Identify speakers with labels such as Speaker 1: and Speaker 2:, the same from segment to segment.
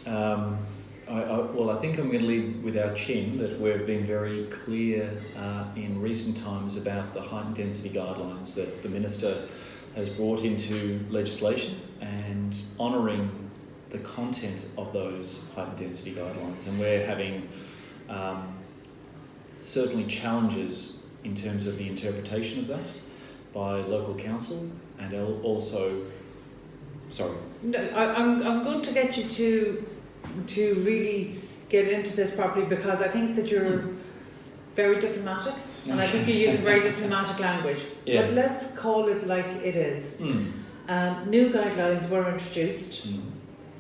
Speaker 1: I think I'm going to lead with our chin that we've been very clear in recent times about the heightened density guidelines that the Minister has brought into legislation and honouring the content of those heightened density guidelines. And we're having certainly challenges in terms of the interpretation of that by local council and also... Sorry.
Speaker 2: No, I'm going to get you to really get into this properly, because I think that you're very diplomatic and I think you're using very diplomatic language.
Speaker 1: Yeah.
Speaker 2: But let's call it like it is. New guidelines were introduced.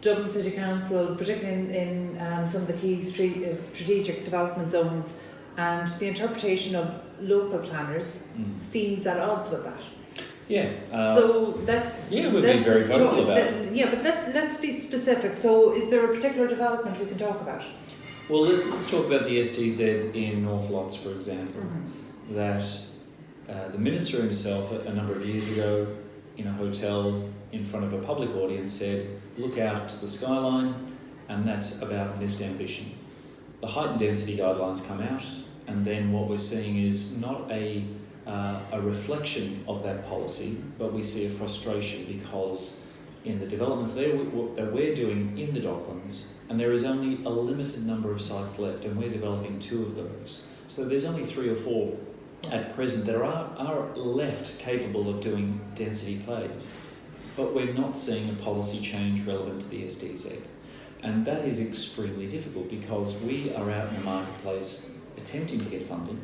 Speaker 2: Dublin City Council, particularly in some of the key strategic development zones, and the interpretation of local planners seems at odds with that.
Speaker 1: Yeah.
Speaker 2: So let's...
Speaker 1: Yeah, we've been very vocal about it.
Speaker 2: Yeah, but let's be specific. So is there a particular development we can talk about?
Speaker 1: Well, let's talk about the SDZ in North Lots, for example. That the Minister himself, a number of years ago, in a hotel in front of a public audience, said, look out to the Skyline, and that's about missed ambition. The heightened density guidelines come out, and then what we're seeing is not a reflection of that policy, but we see a frustration because in the developments that we're doing in the Docklands, and there is only a limited number of sites left, and we're developing 2 of those. So there's only 3 or 4 at present that are left capable of doing density plays, but we're not seeing a policy change relevant to the SDZ. And that is extremely difficult because we are out in the marketplace attempting to get funding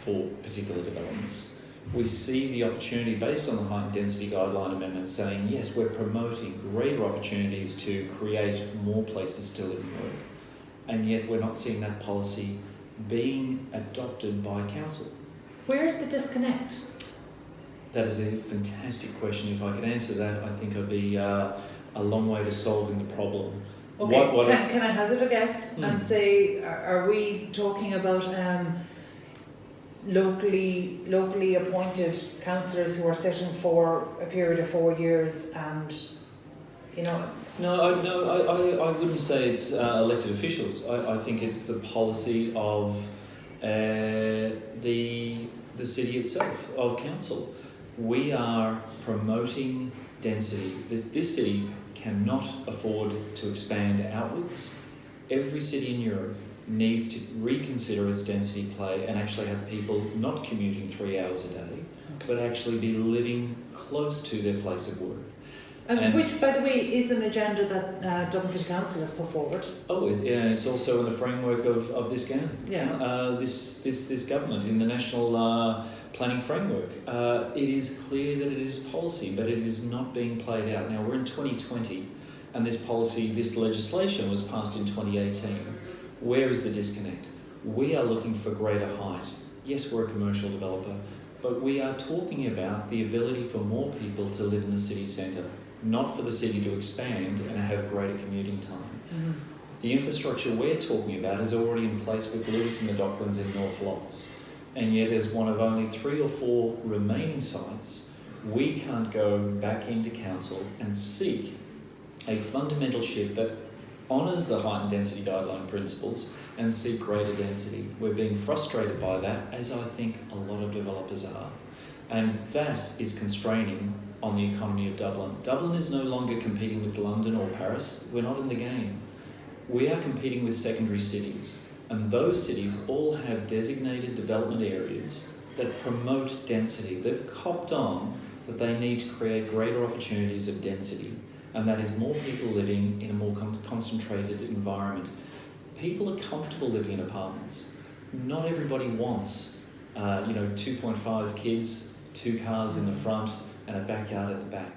Speaker 1: for particular developments. We see the opportunity based on the heightened density guideline amendment saying, yes, we're promoting greater opportunities to create more places to live and work, and yet we're not seeing that policy being adopted by council.
Speaker 2: Where's the disconnect?
Speaker 1: That is a fantastic question. If I could answer that, I think I'd be a long way to solving the problem.
Speaker 2: Okay, can I hazard a guess and say, are we talking about locally appointed councillors who are sitting for a period of 4 years and, you know...
Speaker 1: No, I wouldn't say it's elected officials. I think it's the policy of the city itself, of council. We are promoting density. This city cannot afford to expand outwards. Every city in Europe needs to reconsider its density play and actually have people not commuting 3 hours a day, but actually be living close to their place of work.
Speaker 2: And which, by the way, is an agenda that Dublin City Council has put forward.
Speaker 1: Oh, yeah, it's also in the framework of this government.
Speaker 2: Yeah.
Speaker 1: This government in the national planning framework. It is clear that it is policy, but it is not being played out. Now we're in 2020, and this legislation was passed in 2018. Where is the disconnect? We are looking for greater height. Yes, we're a commercial developer, but we are talking about the ability for more people to live in the city centre, not for the city to expand and have greater commuting time. The infrastructure we're talking about is already in place with Lewis and the Docklands in North Lots. And yet as one of only 3 or 4 remaining sites, we can't go back into council and seek a fundamental shift that honours the heightened density guideline principles and seek greater density. We're being frustrated by that, as I think a lot of developers are. And that is constraining on the economy of Dublin. Dublin is no longer competing with London or Paris. We're not in the game. We are competing with secondary cities, and those cities all have designated development areas that promote density. They've copped on that they need to create greater opportunities of density, and that is more people living in a more concentrated environment. People are comfortable living in apartments. Not everybody wants 2.5 kids, 2 cars in the front and a backyard at the back.